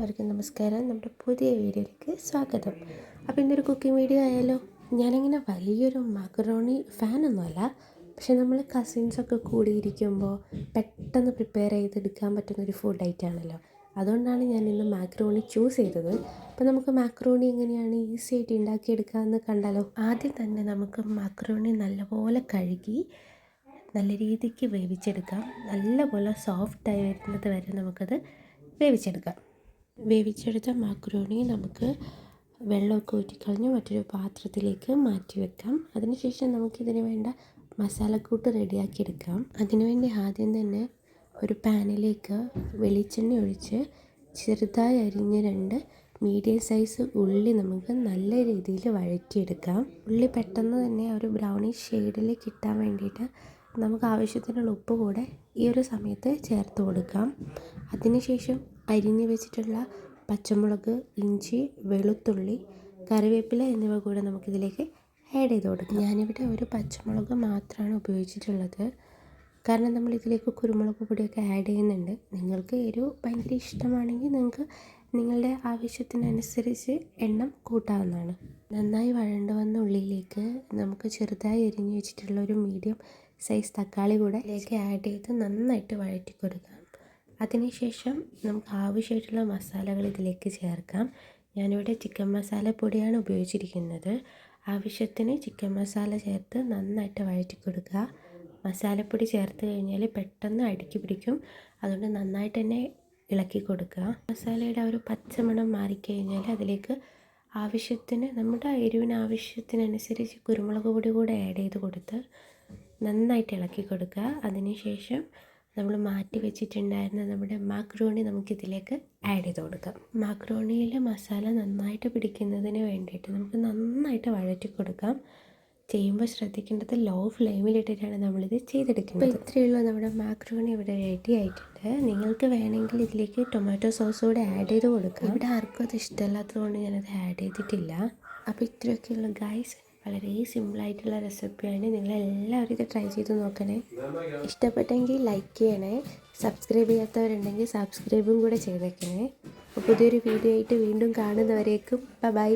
എല്ലാവർക്കും നമസ്കാരം. നമ്മുടെ പുതിയ വീഡിയോയിലേക്ക് സ്വാഗതം. അപ്പോൾ ഇന്നൊരു കുക്കിംഗ് വീഡിയോ ആയാലോ. ഞാനിങ്ങനെ വലിയൊരു മക്രോണി ഫാനൊന്നുമല്ല, പക്ഷെ നമ്മൾ കസിൻസൊക്കെ കൂടിയിരിക്കുമ്പോൾ പെട്ടെന്ന് പ്രിപ്പയർ ചെയ്തെടുക്കാൻ പറ്റുന്നൊരു ഫുഡ് ഐറ്റമാണല്ലോ. അതുകൊണ്ടാണ് ഞാൻ ഇന്ന് മാക്രോണി ചൂസ് ചെയ്തത്. അപ്പോൾ നമുക്ക് മാക്രോണി എങ്ങനെയാണ് ഈസി ആയിട്ട് ഉണ്ടാക്കിയെടുക്കാമെന്ന് കണ്ടാലോ. ആദ്യം തന്നെ നമുക്ക് മാക്രോണി നല്ലപോലെ കഴുകി നല്ല രീതിക്ക് വേവിച്ചെടുക്കാം. നല്ലപോലെ സോഫ്റ്റായി വരുന്നത് വരെ നമുക്കത് വേവിച്ചെടുക്കാം. വേവിച്ചെടുത്ത മാക്രോണി നമുക്ക് വെള്ളമൊക്കെ ഊറ്റിക്കളഞ്ഞ് മറ്റൊരു പാത്രത്തിലേക്ക് മാറ്റി വെക്കാം. അതിനുശേഷം നമുക്കിതിന് വേണ്ട മസാലക്കൂട്ട് റെഡിയാക്കിയെടുക്കാം. അതിനുവേണ്ടി ആദ്യം തന്നെ ഒരു പാനിലേക്ക് വെളിച്ചെണ്ണ ഒഴിച്ച് ചെറുതായി അരിഞ്ഞ 2 മീഡിയം സൈസ് ഉള്ളി നമുക്ക് നല്ല രീതിയിൽ വഴറ്റിയെടുക്കാം. ഉള്ളി പെട്ടെന്ന് തന്നെ ഒരു ബ്രൗണിഷ് ഷെയ്ഡിൽ കിട്ടാൻ വേണ്ടിയിട്ട് നമുക്ക് ആവശ്യത്തിനുള്ള ഉപ്പ് കൂടെ ഈ ഒരു സമയത്ത് ചേർത്ത് കൊടുക്കാം. അതിനുശേഷം അരിഞ്ഞ് വെച്ചിട്ടുള്ള പച്ചമുളക്, ഇഞ്ചി, വെളുത്തുള്ളി, കറിവേപ്പില എന്നിവ കൂടെ നമുക്കിതിലേക്ക് ആഡ് ചെയ്ത് കൊടുക്കാം. ഞാനിവിടെ ഒരു പച്ചമുളക് മാത്രമാണ് ഉപയോഗിച്ചിട്ടുള്ളത്, കാരണം നമ്മളിതിലേക്ക് കുരുമുളക് പൊടിയൊക്കെ ആഡ് ചെയ്യുന്നുണ്ട്. നിങ്ങൾക്ക് എരിവ് ഭയങ്കര ഇഷ്ടമാണെങ്കിൽ നിങ്ങൾക്ക് നിങ്ങളുടെ ആവശ്യത്തിനനുസരിച്ച് എണ്ണം കൂട്ടാവുന്നതാണ്. നന്നായി വഴണ്ട് വന്ന ഉള്ളിയിലേക്ക് നമുക്ക് ചെറുതായി എരിഞ്ഞ് വെച്ചിട്ടുള്ള ഒരു മീഡിയം സൈസ് തക്കാളി കൂടെ ഇതിലേക്ക് ആഡ് ചെയ്ത് നന്നായിട്ട് വഴറ്റി കൊടുക്കാം. അതിനുശേഷം നമുക്ക് ആവശ്യമായിട്ടുള്ള മസാലകൾ ഇതിലേക്ക് ചേർക്കാം. ഞാനിവിടെ ചിക്കൻ മസാല പൊടിയാണ് ഉപയോഗിച്ചിരിക്കുന്നത്. ആവശ്യത്തിന് ചിക്കൻ മസാല ചേർത്ത് നന്നായിട്ട് വഴറ്റി കൊടുക്കുക. മസാലപ്പൊടി ചേർത്ത് കഴിഞ്ഞാൽ പെട്ടെന്ന് അടുക്കി പിടിക്കും, അതുകൊണ്ട് നന്നായിട്ട് തന്നെ ഇളക്കി കൊടുക്കുക. മസാലയുടെ ഒരു പച്ചമണം മാറിക്കഴിഞ്ഞാൽ അതിലേക്ക് ആവശ്യത്തിന് നമ്മുടെ എരിവിന് ആവശ്യത്തിനനുസരിച്ച് കുരുമുളക് പൊടി കൂടെ ആഡ് ചെയ്ത് കൊടുത്ത് നന്നായിട്ട് ഇളക്കി കൊടുക്കുക. അതിനുശേഷം നമ്മൾ മാറ്റി വെച്ചിട്ടുണ്ടായിരുന്ന നമ്മുടെ മാക്രോണി നമുക്കിതിലേക്ക് ആഡ് ചെയ്ത് കൊടുക്കാം. മാക്രോണിയിൽ മസാല നന്നായിട്ട് പിടിക്കുന്നതിന് വേണ്ടിയിട്ട് നമുക്ക് നന്നായിട്ട് വഴറ്റി കൊടുക്കാം. ചെയ്യുമ്പോൾ ശ്രദ്ധിക്കേണ്ടത് ലോ ഫ്ലെയിമിലിട്ടിട്ടാണ് നമ്മളിത് ചെയ്തെടുക്കുന്നത്. അപ്പോൾ ഇത്രയേ ഉള്ളൂ, നമ്മുടെ മാക്രോണി ഇവിടെ റെഡി ആയിട്ടുണ്ട്. നിങ്ങൾക്ക് വേണമെങ്കിൽ ഇതിലേക്ക് ടൊമാറ്റോ സോസ് കൂടെ ആഡ് ചെയ്ത് കൊടുക്കാം. ഇവിടെ ആർക്കും അത് ഇഷ്ടമല്ലാത്തതുകൊണ്ട് ഞാനത് ആഡ് ചെയ്തിട്ടില്ല. അപ്പോൾ ഇത്രയൊക്കെയുള്ള ഗൈസ്, വളരെ സിമ്പിളായിട്ടുള്ള റെസിപ്പിയാണ്. നിങ്ങളെല്ലാവരും ഇത് ട്രൈ ചെയ്ത് നോക്കണേ. ഇഷ്ടപ്പെട്ടെങ്കിൽ ലൈക്ക് ചെയ്യണേ. സബ്സ്ക്രൈബ് ചെയ്യാത്തവരുണ്ടെങ്കിൽ സബ്സ്ക്രൈബും കൂടെ ചെയ്തേക്കണേ. അപ്പോൾ പുതിയൊരു വീഡിയോ ആയിട്ട് വീണ്ടും കാണുന്നവരേക്കും ബൈ.